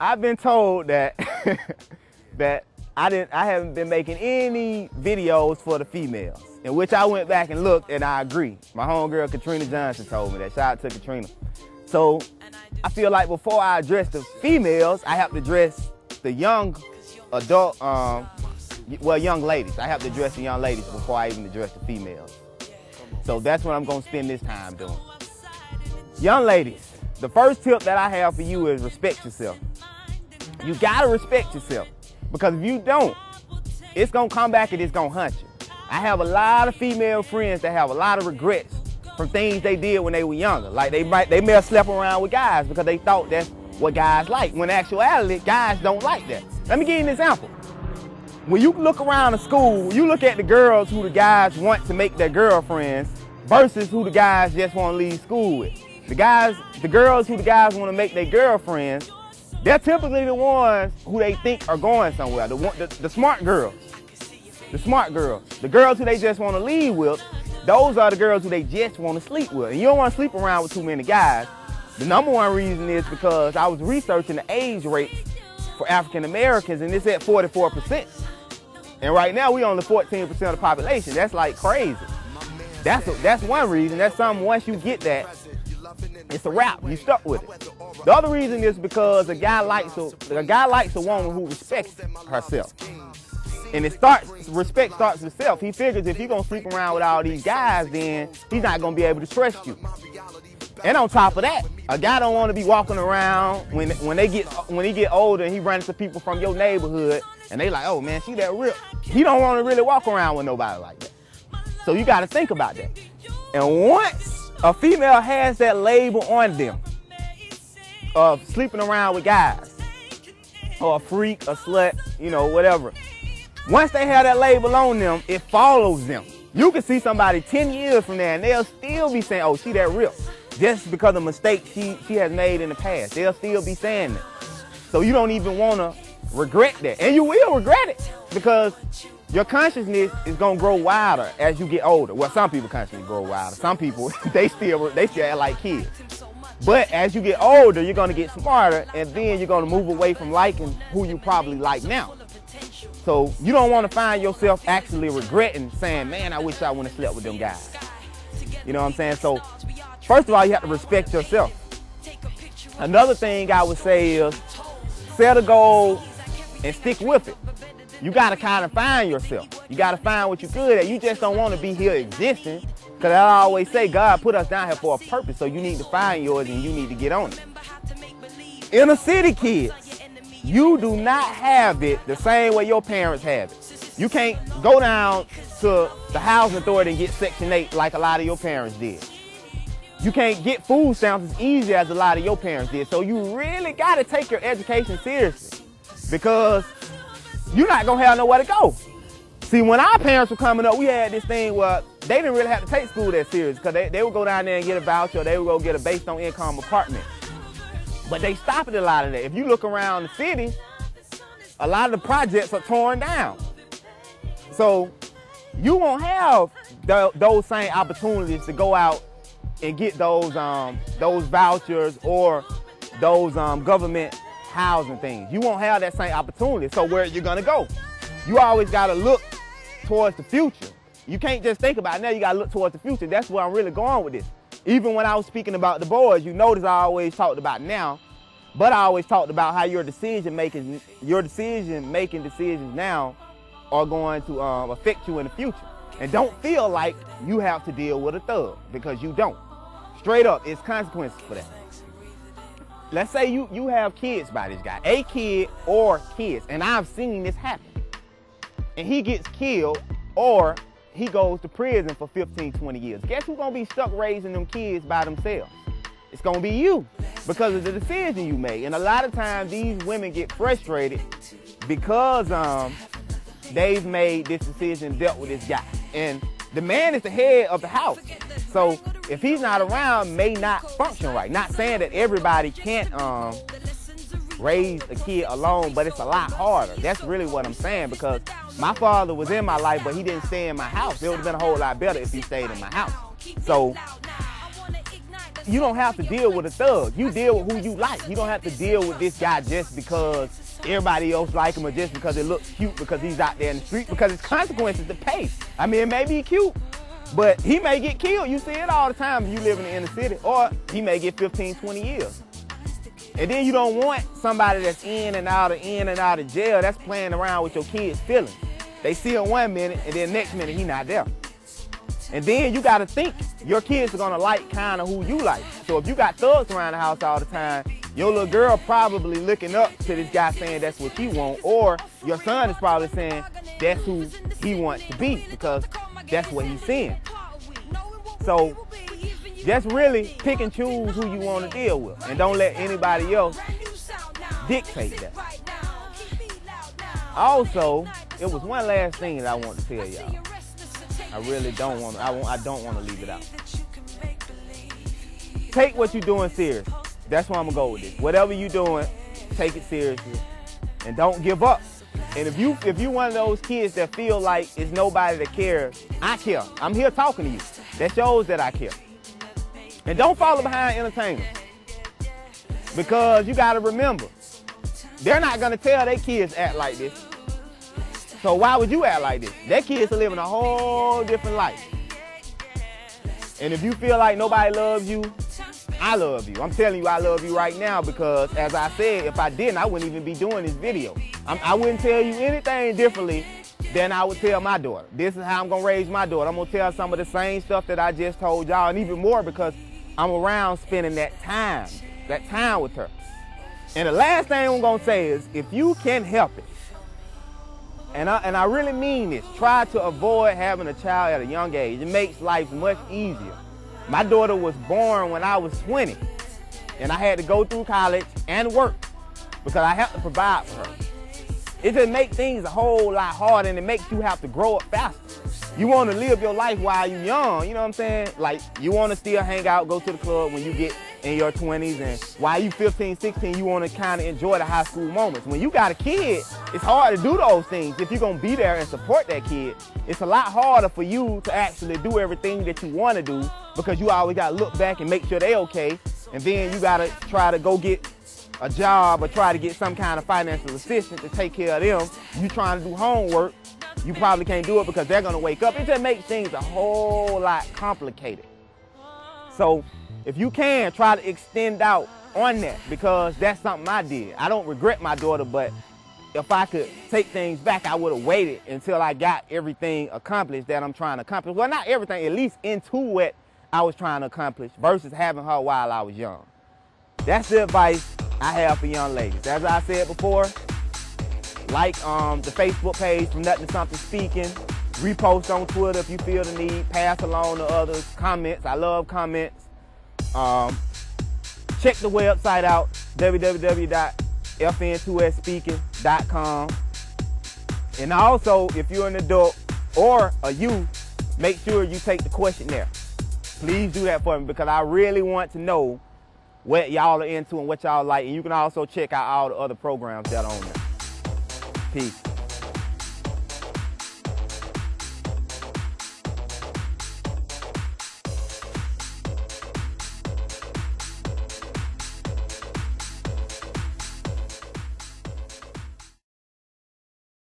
I've been told that that I haven't been making any videos for the females, in which I went back and looked, and I agree. My homegirl Katrina Johnson told me that. Shout out to Katrina. So I feel like before I address the females, I have to address the young adult, young ladies. I have to address the young ladies before I even address the females. So that's what I'm gonna spend this time doing. Young ladies, the first tip that I have for you is respect yourself. You gotta respect yourself, because if you don't, it's gonna come back and it's gonna hunt you. I have a lot of female friends that have a lot of regrets from things they did when they were younger. Like they may have slept around with guys because they thought that's what guys like. When in actuality, guys don't like that. Let me give you an example. When you look around the school, you look at the girls who the guys want to make their girlfriends versus who the guys just want to leave school with. The girls who the guys want to make their girlfriends, they're typically the ones who they think are going somewhere. The smart girls. The smart girls. The girls who they just want to leave with, those are the girls who they just want to sleep with. And you don't want to sleep around with too many guys. The number one reason is because I was researching the age rates for African Americans, and it's at 44%. And right now, we only 14% of the population. That's like crazy. That's one reason. That's something, once you get that, it's a wrap. You stuck with it. The other reason is because a guy likes a woman who respects herself. And respect starts with self. He figures if you're gonna sleep around with all these guys, then he's not gonna be able to trust you. And on top of that, a guy don't want to be walking around when he get older and he runs into people from your neighborhood and they like, oh man, she that real. He don't want to really walk around with nobody like that. So you got to think about that. And once a female has that label on them of sleeping around with guys, or a freak, a slut, you know, whatever. Once they have that label on them, it follows them. You can see somebody 10 years from there and they'll still be saying, oh, she that real. Just because of mistakes she has made in the past. They'll still be saying that. So you don't even want to regret that. And you will regret it, because your consciousness is going to grow wilder as you get older. Well, some people consciousness grow wilder. Some people, they still act like kids. But as you get older, you're going to get smarter, and then you're going to move away from liking who you probably like now. So you don't want to find yourself actually regretting saying, man, I wish I wouldn't have slept with them guys. You know what I'm saying? So first of all, you have to respect yourself. Another thing I would say is set a goal and stick with it. You got to kind of find yourself. You got to find what you're good at. You just don't want to be here existing, because I always say God put us down here for a purpose, so you need to find yours and you need to get on it. Inner city kids, you do not have it the same way your parents have it. You can't go down to the housing authority and get Section 8 like a lot of your parents did. You can't get food stamps as easy as a lot of your parents did. So you really got to take your education seriously, because you're not going to have nowhere to go. See, when our parents were coming up, we had this thing where they didn't really have to take school that serious, because they would go down there and get a voucher, or they would go get a based on income apartment. But they stopped at a lot of that. If you look around the city, a lot of the projects are torn down. So you won't have those same opportunities to go out and get those vouchers or those government housing things. You won't have that same opportunity. So where are you gonna go? You always gotta look towards the future. You can't just think about it now, you gotta look towards the future. That's where I'm really going with this. Even when I was speaking about the boys, you notice I always talked about now, but I always talked about how your decision-making decisions now are going to affect you in the future. And don't feel like you have to deal with a thug, because you don't. Straight up, it's consequences for that. Let's say you have kids by this guy, a kid or kids, and I've seen this happen. And he gets killed, or he goes to prison for 15, 20 years. Guess who's gonna be stuck raising them kids by themselves? It's gonna be you, because of the decision you made. And a lot of times these women get frustrated because they've made this decision, dealt with this guy. And the man is the head of the house. So if he's not around, may not function right. Not saying that everybody can't raise a kid alone, but it's a lot harder. That's really what I'm saying, because my father was in my life, but he didn't stay in my house. It would have been a whole lot better if he stayed in my house. So you don't have to deal with a thug. You deal with who you like. You don't have to deal with this guy just because everybody else like him or just because it looks cute because he's out there in the street, because it's consequences to pay. I mean, it may be cute, but he may get killed. You see it all the time if you live in the inner city, or he may get 15, 20 years. And then you don't want somebody that's in and out of jail that's playing around with your kids' feelings. They see him 1 minute and then next minute he not there. And then you gotta think your kids are gonna like kind of who you like. So if you got thugs around the house all the time, your little girl probably looking up to this guy saying that's what she want, or your son is probably saying that's who he wants to be because that's what he's seeing. So just really pick and choose who you want to deal with, and don't let anybody else dictate that. Also, it was one last thing that I want to tell y'all. I really don't want to, I don't want to leave it out. Take what you're doing serious. That's why I'm gonna go with this. Whatever you're doing, take it seriously and don't give up. And if you one of those kids that feel like it's nobody that cares, I care. I'm here talking to you. That shows that I care. And don't follow behind entertainers, because you gotta remember, they're not gonna tell their kids act like this. So why would you act like this? Their kids are living a whole different life. And if you feel like nobody loves you, I love you. I'm telling you I love you right now, because as I said, if I didn't, I wouldn't even be doing this video. I wouldn't tell you anything differently than I would tell my daughter. This is how I'm gonna raise my daughter. I'm gonna tell some of the same stuff that I just told y'all, and even more, because I'm around spending that time with her. And the last thing I'm gonna say is, if you can help it, and I really mean this, try to avoid having a child at a young age. It makes life much easier. My daughter was born when I was 20, and I had to go through college and work because I have to provide for her. It just makes things a whole lot harder, and it makes you have to grow up faster. You want to live your life while you're young, you know what I'm saying? Like, you want to still hang out, go to the club when you get in your 20s, and while you 15, 16, you want to kind of enjoy the high school moments. When you got a kid, it's hard to do those things. If you're going to be there and support that kid, it's a lot harder for you to actually do everything that you want to do, because you always got to look back and make sure they're okay, and then you got to try to go get a job or try to get some kind of financial assistance to take care of them. You trying to do homework, you probably can't do it because they're gonna wake up. It just makes things a whole lot complicated. So if you can, try to extend out on that, because that's something I did. I don't regret my daughter, but if I could take things back, I would have waited until I got everything accomplished that I'm trying to accomplish. Well, not everything, at least into what I was trying to accomplish, versus having her while I was young. That's the advice I have for young ladies. As I said before, like the Facebook page, From Nothing to Something Speaking. Repost on Twitter if you feel the need. Pass along to others. Comments. I love comments. Check the website out, www.fntwos.com. And also, if you're an adult or a youth, make sure you take the questionnaire. Please do that for me, because I really want to know what y'all are into and what y'all like. And you can also check out all the other programs that are on there. Peace.